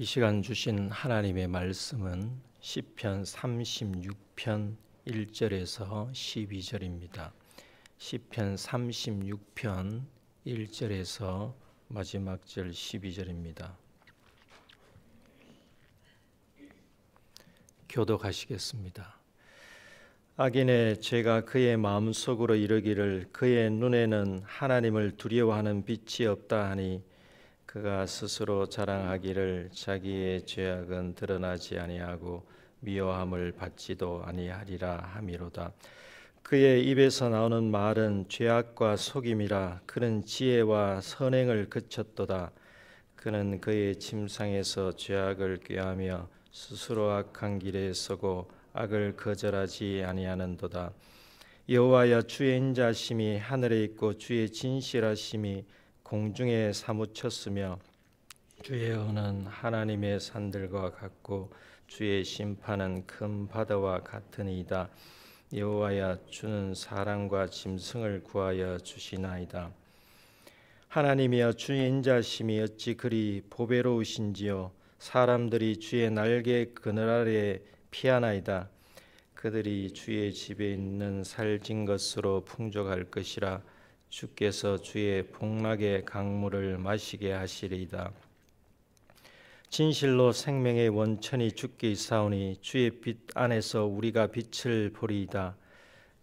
이 시간 주신 하나님의 말씀은 시편 36편 1절에서 12절입니다. 시편 36편 1절에서 마지막 절 12절입니다. 교독하시겠습니다. 악인의 죄가 그의 마음속으로 이르기를 그의 눈에는 하나님을 두려워하는 빛이 없다 하니 그가 스스로 자랑하기를 자기의 죄악은 드러나지 아니하고 미워함을 받지도 아니하리라 하미로다. 그의 입에서 나오는 말은 죄악과 속임이라. 그는 지혜와 선행을 그쳤도다. 그는 그의 침상에서 죄악을 꾀하며 스스로 악한 길에 서고 악을 거절하지 아니하는도다. 여호와여, 주의 인자심이 하늘에 있고 주의 진실하심이 공중에 사무쳤으며 주의 은은 하나님의 산들과 같고 주의 심판은 큰 바다와 같으니이다. 여호와여, 주는 사람과 짐승을 구하여 주시나이다. 하나님이여, 주의 인자심이 어찌 그리 보배로우신지요. 사람들이 주의 날개 그늘 아래 피하나이다. 그들이 주의 집에 있는 살진 것으로 풍족할 것이라. 주께서 주의 복락의 강물을 마시게 하시리이다. 진실로 생명의 원천이 주께 있사오니 주의 빛 안에서 우리가 빛을 보리이다.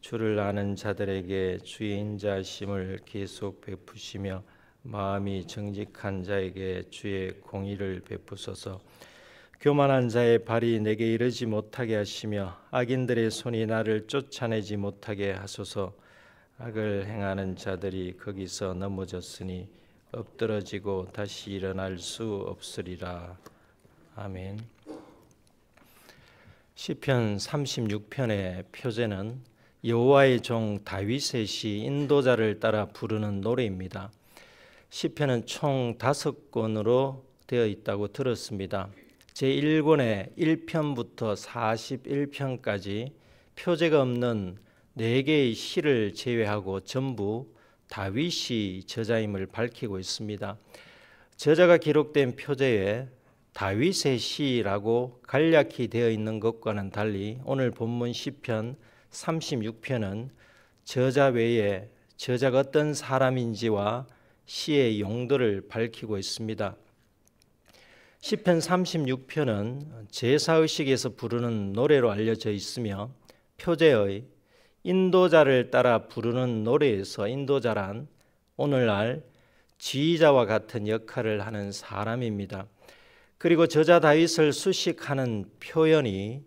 주를 아는 자들에게 주의 인자심을 계속 베푸시며 마음이 정직한 자에게 주의 공의를 베푸소서. 교만한 자의 발이 내게 이르지 못하게 하시며 악인들의 손이 나를 쫓아내지 못하게 하소서. 악을 행하는 자들이 거기서 넘어졌으니 엎드러지고 다시 일어날 수 없으리라. 아멘. 시편 36편의 표제는 여호와의 종 다윗의 시 인도자를 따라 부르는 노래입니다. 시편은 총 5권으로 되어 있다고 들었습니다. 제1권의 1편부터 41편까지 표제가 없는 4개의 시를 제외하고 전부 다윗이 저자임을 밝히고 있습니다. 저자가 기록된 표제에 다윗의 시라고 간략히 되어 있는 것과는 달리 오늘 본문 시편 36편은 저자 외에 저자가 어떤 사람인지와 시의 용도를 밝히고 있습니다. 시편 36편은 제사의식에서 부르는 노래로 알려져 있으며 표제의 인도자를 따라 부르는 노래에서 인도자란 오늘날 지휘자와 같은 역할을 하는 사람입니다. 그리고 저자 다윗을 수식하는 표현이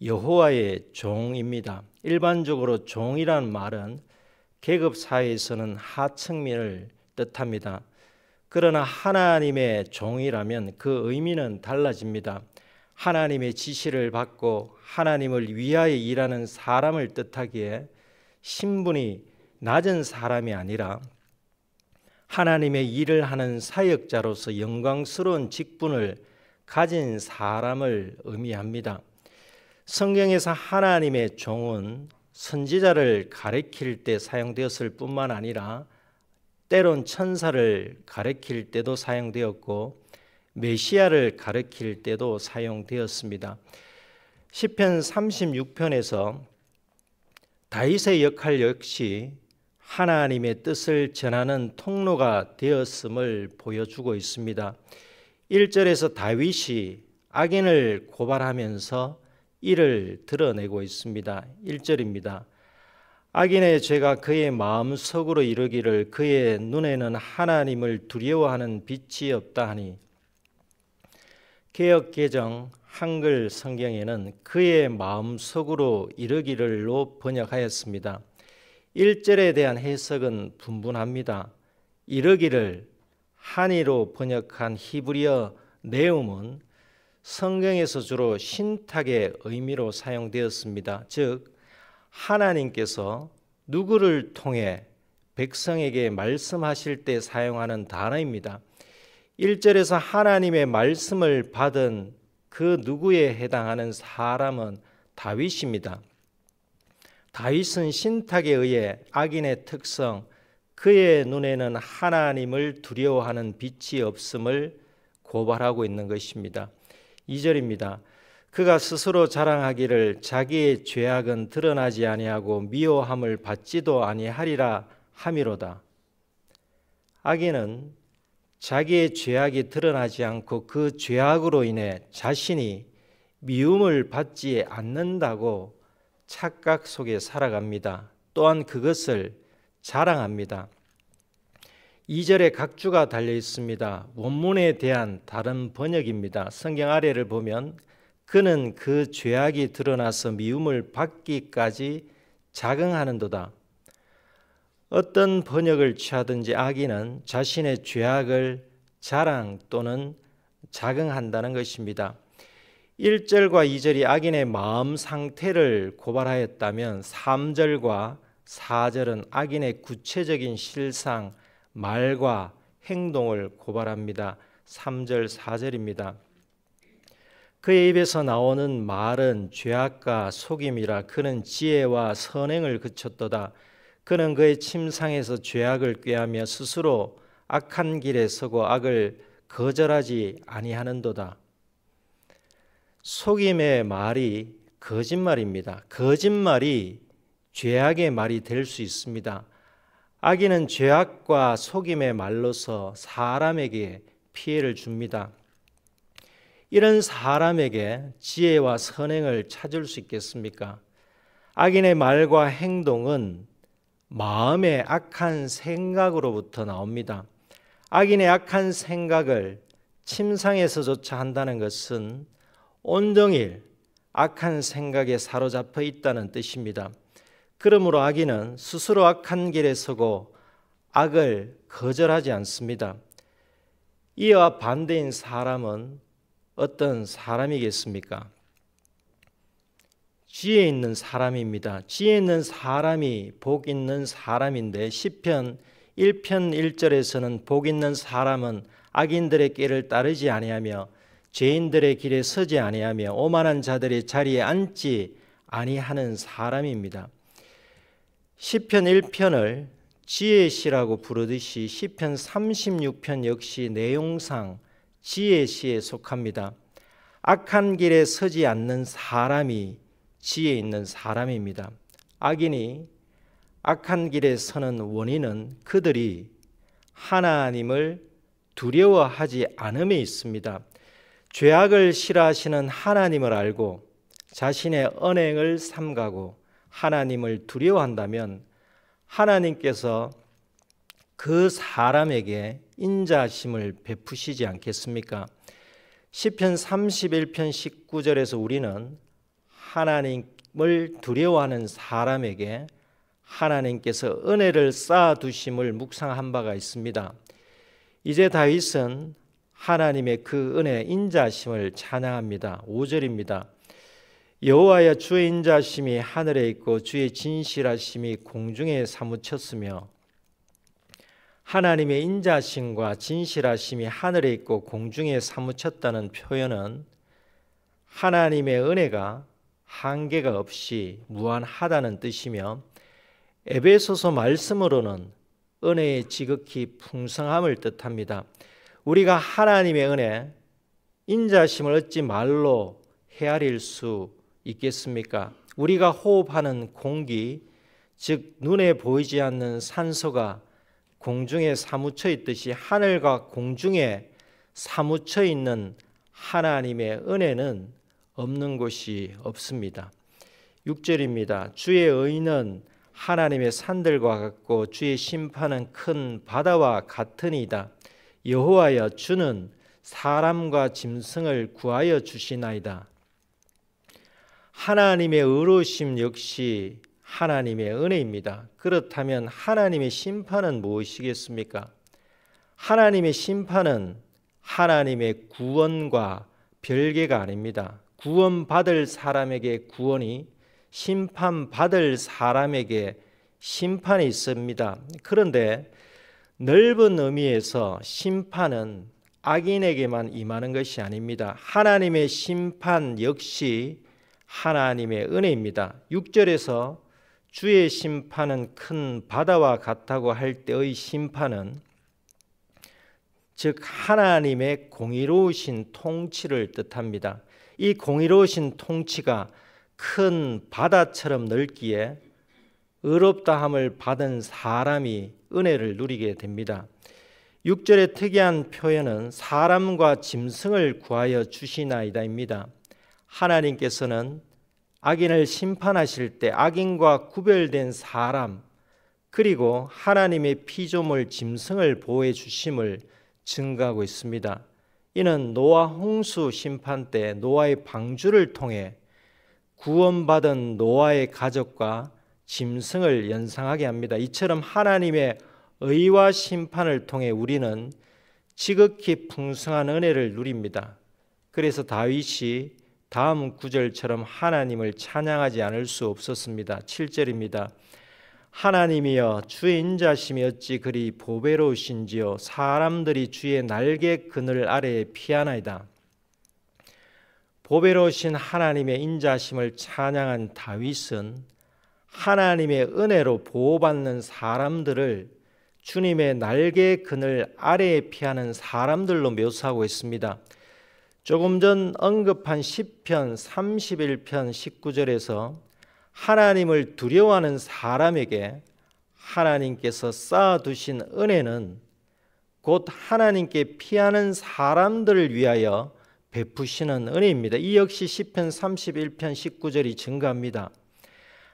여호와의 종입니다. 일반적으로 종이란 말은 계급 사회에서는 하층민을 뜻합니다. 그러나 하나님의 종이라면 그 의미는 달라집니다. 하나님의 지시를 받고 하나님을 위하여 일하는 사람을 뜻하기에 신분이 낮은 사람이 아니라 하나님의 일을 하는 사역자로서 영광스러운 직분을 가진 사람을 의미합니다. 성경에서 하나님의 종은 선지자를 가리킬 때 사용되었을 뿐만 아니라 때론 천사를 가리킬 때도 사용되었고 메시아를 가리킬 때도 사용되었습니다. 시편 36편에서 다윗의 역할 역시 하나님의 뜻을 전하는 통로가 되었음을 보여주고 있습니다. 1절에서 다윗이 악인을 고발하면서 이를 드러내고 있습니다. 1절입니다. 악인의 죄가 그의 마음속으로 이르기를 그의 눈에는 하나님을 두려워하는 빛이 없다 하니, 개역개정 한글 성경에는 그의 마음속으로 이르기를로 번역하였습니다. 1절에 대한 해석은 분분합니다. 이르기를 한이로 번역한 히브리어 네움은 성경에서 주로 신탁의 의미로 사용되었습니다. 즉 하나님께서 누구를 통해 백성에게 말씀하실 때 사용하는 단어입니다. 1절에서 하나님의 말씀을 받은 그 누구에 해당하는 사람은 다윗입니다. 다윗은 신탁에 의해 악인의 특성, 그의 눈에는 하나님을 두려워하는 빛이 없음을 고발하고 있는 것입니다. 2절입니다. 그가 스스로 자랑하기를 자기의 죄악은 드러나지 아니하고 미워함을 받지도 아니하리라 함이로다. 악인은 자기의 죄악이 드러나지 않고 그 죄악으로 인해 자신이 미움을 받지 않는다고 착각 속에 살아갑니다. 또한 그것을 자랑합니다. 2절에 각주가 달려 있습니다. 원문에 대한 다른 번역입니다. 성경 아래를 보면 그는 그 죄악이 드러나서 미움을 받기까지 자긍하는도다. 어떤 번역을 취하든지 악인은 자신의 죄악을 자랑 또는 자긍한다는 것입니다. 1절과 2절이 악인의 마음 상태를 고발하였다면 3절과 4절은 악인의 구체적인 실상, 말과 행동을 고발합니다. 3절, 4절입니다. 그의 입에서 나오는 말은 죄악과 속임이라. 그는 지혜와 선행을 그쳤도다. 그는 그의 침상에서 죄악을 꾀하며 스스로 악한 길에 서고 악을 거절하지 아니하는도다. 속임의 말이 거짓말입니다. 거짓말이 죄악의 말이 될 수 있습니다. 악인은 죄악과 속임의 말로서 사람에게 피해를 줍니다. 이런 사람에게 지혜와 선행을 찾을 수 있겠습니까? 악인의 말과 행동은 마음의 악한 생각으로부터 나옵니다. 악인의 악한 생각을 침상에서조차 한다는 것은 온종일 악한 생각에 사로잡혀 있다는 뜻입니다. 그러므로 악인은 스스로 악한 길에 서고 악을 거절하지 않습니다. 이와 반대인 사람은 어떤 사람이겠습니까? 지혜 있는 사람입니다. 지혜 있는 사람이 복 있는 사람인데 시편 1편 1절에서는 복 있는 사람은 악인들의 길을 따르지 아니하며 죄인들의 길에 서지 아니하며 오만한 자들의 자리에 앉지 아니하는 사람입니다. 시편 1편을 지혜의 시라고 부르듯이 시편 36편 역시 내용상 지혜의 시에 속합니다. 악한 길에 서지 않는 사람이 지혜 있는 사람입니다. 악인이 악한 길에 서는 원인은 그들이 하나님을 두려워하지 않음에 있습니다. 죄악을 싫어하시는 하나님을 알고 자신의 언행을 삼가고 하나님을 두려워한다면 하나님께서 그 사람에게 인자하심을 베푸시지 않겠습니까? 시편 31편 19절에서 우리는 하나님을 두려워하는 사람에게 하나님께서 은혜를 쌓아두심을 묵상한 바가 있습니다. 이제 다윗은 하나님의 그 은혜 인자하심을 찬양합니다. 5절입니다. 여호와여 주의 인자하심이 하늘에 있고 주의 진실하심이 공중에 사무쳤으며. 하나님의 인자하심과 진실하심이 하늘에 있고 공중에 사무쳤다는 표현은 하나님의 은혜가 한계가 없이 무한하다는 뜻이며 에베소서 말씀으로는 은혜의 지극히 풍성함을 뜻합니다. 우리가 하나님의 은혜, 인자하심을 어찌 말로 헤아릴 수 있겠습니까? 우리가 호흡하는 공기, 즉 눈에 보이지 않는 산소가 공중에 사무쳐 있듯이 하늘과 공중에 사무쳐 있는 하나님의 은혜는 없는 곳이 없습니다. 6절입니다. 주의 의는 하나님의 산들과 같고 주의 심판은 큰 바다와 같으니이다. 여호와여 주는 사람과 짐승을 구하여 주시나이다. 하나님의 의로우심 역시 하나님의 은혜입니다. 그렇다면 하나님의 심판은 무엇이겠습니까? 하나님의 심판은 하나님의 구원과 별개가 아닙니다. 구원받을 사람에게 구원이, 심판받을 사람에게 심판이 있습니다. 그런데 넓은 의미에서 심판은 악인에게만 임하는 것이 아닙니다. 하나님의 심판 역시 하나님의 은혜입니다. 6절에서 주의 심판은 큰 바다와 같다고 할 때의 심판은 즉 하나님의 공의로우신 통치를 뜻합니다. 이 공의로우신 통치가 큰 바다처럼 넓기에 의롭다함을 받은 사람이 은혜를 누리게 됩니다. 6절의 특이한 표현은 사람과 짐승을 구하여 주시나이다입니다. 하나님께서는 악인을 심판하실 때 악인과 구별된 사람 그리고 하나님의 피조물 짐승을 보호해 주심을 증거하고 있습니다. 이는 노아 홍수 심판 때 노아의 방주를 통해 구원받은 노아의 가족과 짐승을 연상하게 합니다. 이처럼 하나님의 의와 심판을 통해 우리는 지극히 풍성한 은혜를 누립니다. 그래서 다윗이 다음 구절처럼 하나님을 찬양하지 않을 수 없었습니다. 7절입니다. 하나님이여 주의 인자심이 어찌 그리 보배로우신지요 사람들이 주의 날개 그늘 아래에 피하나이다. 보배로우신 하나님의 인자심을 찬양한 다윗은 하나님의 은혜로 보호받는 사람들을 주님의 날개 그늘 아래에 피하는 사람들로 묘사하고 있습니다. 조금 전 언급한 시편 31편 19절에서 하나님을 두려워하는 사람에게 하나님께서 쌓아두신 은혜는 곧 하나님께 피하는 사람들을 위하여 베푸시는 은혜입니다. 이 역시 시편 31편 19절이 증거합니다.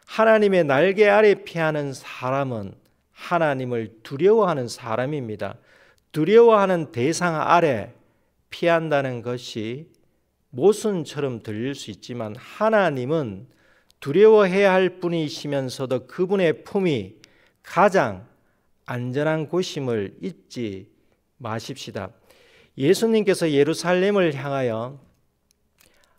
하나님의 날개 아래 피하는 사람은 하나님을 두려워하는 사람입니다. 두려워하는 대상 아래 피한다는 것이 모순처럼 들릴 수 있지만 하나님은 두려워해야 할 분이시면서도 그분의 품이 가장 안전한 곳임을 잊지 마십시다. 예수님께서 예루살렘을 향하여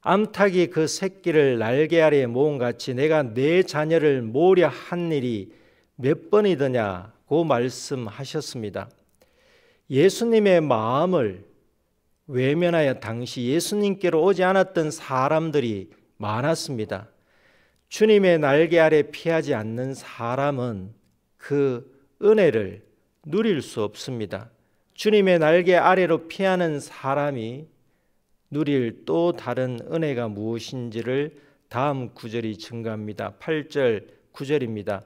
암탉이 그 새끼를 날개 아래에 모음같이 내가 내 자녀를 모으려 한 일이 몇 번이더냐고 말씀하셨습니다. 예수님의 마음을 외면하여 당시 예수님께로 오지 않았던 사람들이 많았습니다. 주님의 날개 아래 피하지 않는 사람은 그 은혜를 누릴 수 없습니다. 주님의 날개 아래로 피하는 사람이 누릴 또 다른 은혜가 무엇인지를 다음 구절이 증거합니다. 8절 9절입니다.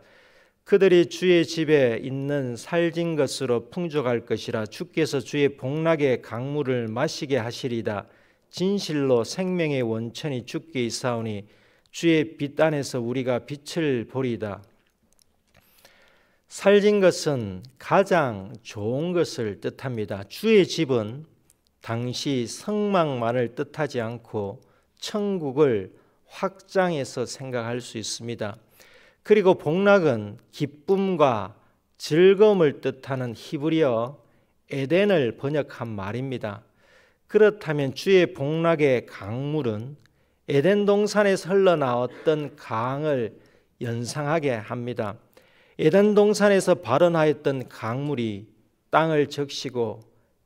그들이 주의 집에 있는 살진 것으로 풍족할 것이라 주께서 주의 복락의 강물을 마시게 하시리다. 진실로 생명의 원천이 주께 있사오니 주의 빛 안에서 우리가 빛을 보리다. 살진 것은 가장 좋은 것을 뜻합니다. 주의 집은 당시 성막만을 뜻하지 않고 천국을 확장해서 생각할 수 있습니다. 그리고 복락은 기쁨과 즐거움을 뜻하는 히브리어 에덴을 번역한 말입니다. 그렇다면 주의 복락의 강물은 에덴 동산에서 흘러나왔던 강을 연상하게 합니다. 에덴 동산에서 발원하였던 강물이 땅을 적시고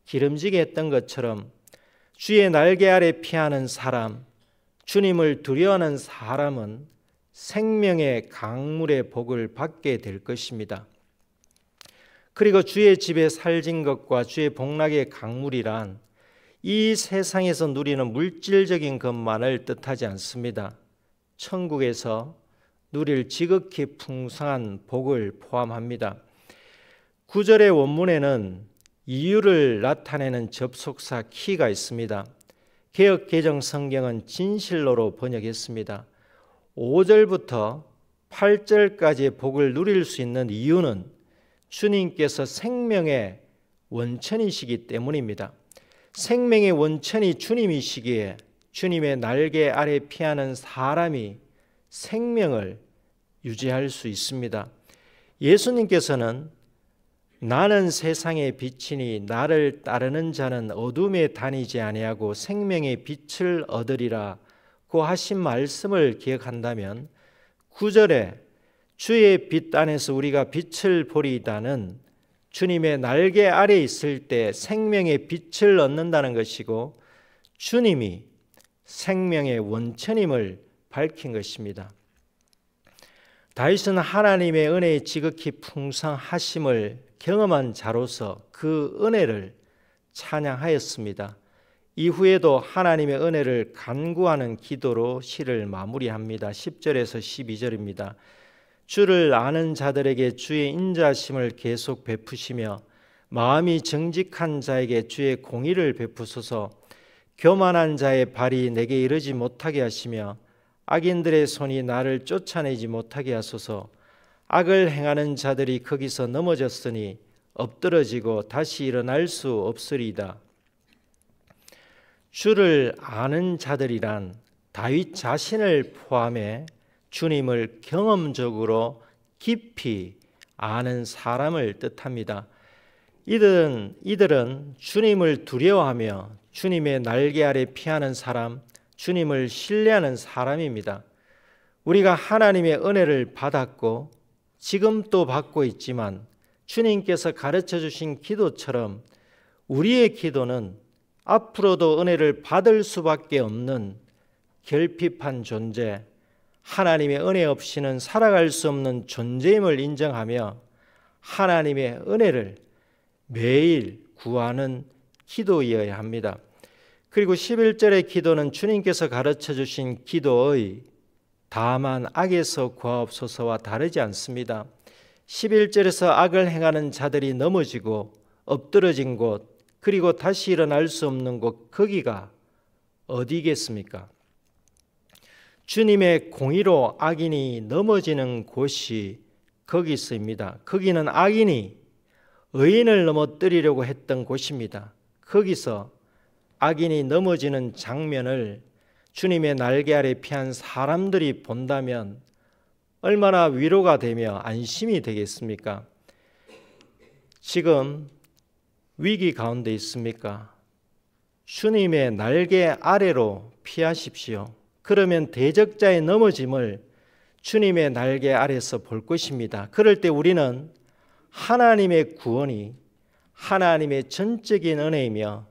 기름지게 했던 것처럼 주의 날개 아래 피하는 사람, 주님을 두려워하는 사람은 생명의 강물의 복을 받게 될 것입니다. 그리고 주의 집에 살진 것과 주의 복락의 강물이란 이 세상에서 누리는 물질적인 것만을 뜻하지 않습니다. 천국에서 누릴 지극히 풍성한 복을 포함합니다. 9절의 원문에는 이유를 나타내는 접속사 키가 있습니다. 개역 개정 성경은 진실로로 번역했습니다. 5절부터 8절까지의 복을 누릴 수 있는 이유는 주님께서 생명의 원천이시기 때문입니다. 생명의 원천이 주님이시기에 주님의 날개 아래 피하는 사람이 생명을 유지할 수 있습니다. 예수님께서는 나는 세상의 빛이니 나를 따르는 자는 어둠에 다니지 아니하고 생명의 빛을 얻으리라고 하신 말씀을 기억한다면 9절에 주의 빛 안에서 우리가 빛을 보리이다는 주님의 날개 아래 있을 때 생명의 빛을 얻는다는 것이고 주님이 생명의 원천임을 밝힌 것입니다. 다윗은 하나님의 은혜의 지극히 풍성하심을 경험한 자로서 그 은혜를 찬양하였습니다. 이후에도 하나님의 은혜를 간구하는 기도로 시를 마무리합니다. 10절에서 12절입니다. 주를 아는 자들에게 주의 인자심을 계속 베푸시며 마음이 정직한 자에게 주의 공의를 베푸소서. 교만한 자의 발이 내게 이르지 못하게 하시며 악인들의 손이 나를 쫓아내지 못하게 하소서. 악을 행하는 자들이 거기서 넘어졌으니 엎드러지고 다시 일어날 수 없으리이다. 주를 아는 자들이란 다윗 자신을 포함해 주님을 경험적으로 깊이 아는 사람을 뜻합니다. 이들은 주님을 두려워하며 주님의 날개 아래 피하는 사람, 주님을 신뢰하는 사람입니다. 우리가 하나님의 은혜를 받았고 지금 또 받고 있지만 주님께서 가르쳐 주신 기도처럼 우리의 기도는 앞으로도 은혜를 받을 수밖에 없는 결핍한 존재, 하나님의 은혜 없이는 살아갈 수 없는 존재임을 인정하며 하나님의 은혜를 매일 구하는 기도이어야 합니다. 그리고 11절의 기도는 주님께서 가르쳐 주신 기도의 다만 악에서 구하옵소서와 다르지 않습니다. 11절에서 악을 행하는 자들이 넘어지고 엎드러진 곳, 그리고 다시 일어날 수 없는 곳, 거기가 어디겠습니까? 주님의 공의로 악인이 넘어지는 곳이 거기 있습니다. 거기는 악인이 의인을 넘어뜨리려고 했던 곳입니다. 거기서 악인이 넘어지는 장면을 주님의 날개 아래 피한 사람들이 본다면 얼마나 위로가 되며 안심이 되겠습니까? 지금 위기 가운데 있습니까? 주님의 날개 아래로 피하십시오. 그러면 대적자의 넘어짐을 주님의 날개 아래서 볼 것입니다. 그럴 때 우리는 하나님의 구원이 하나님의 전적인 은혜이며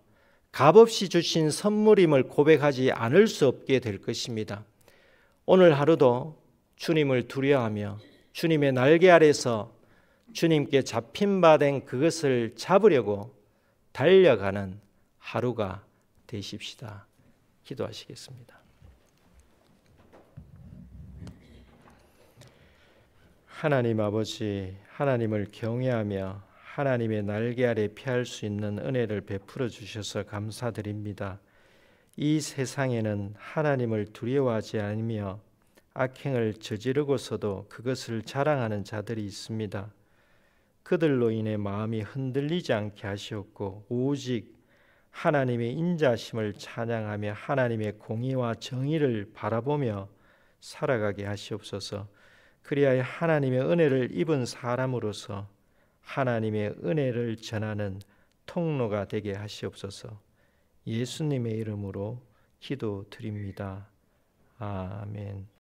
값없이 주신 선물임을 고백하지 않을 수 없게 될 것입니다. 오늘 하루도 주님을 두려워하며 주님의 날개 아래서 주님께 잡힌 바 된 그것을 잡으려고 달려가는 하루가 되십시다. 기도하시겠습니다. 하나님 아버지, 하나님을 경외하며 하나님의 날개 아래 피할 수 있는 은혜를 베풀어 주셔서 감사드립니다. 이 세상에는 하나님을 두려워하지 않으며 악행을 저지르고서도 그것을 자랑하는 자들이 있습니다. 그들로 인해 마음이 흔들리지 않게 하시옵고 오직 하나님의 인자심을 찬양하며 하나님의 공의와 정의를 바라보며 살아가게 하시옵소서. 그리하여 하나님의 은혜를 입은 사람으로서 하나님의 은혜를 전하는 통로가 되게 하시옵소서. 예수님의 이름으로 기도드립니다. 아멘.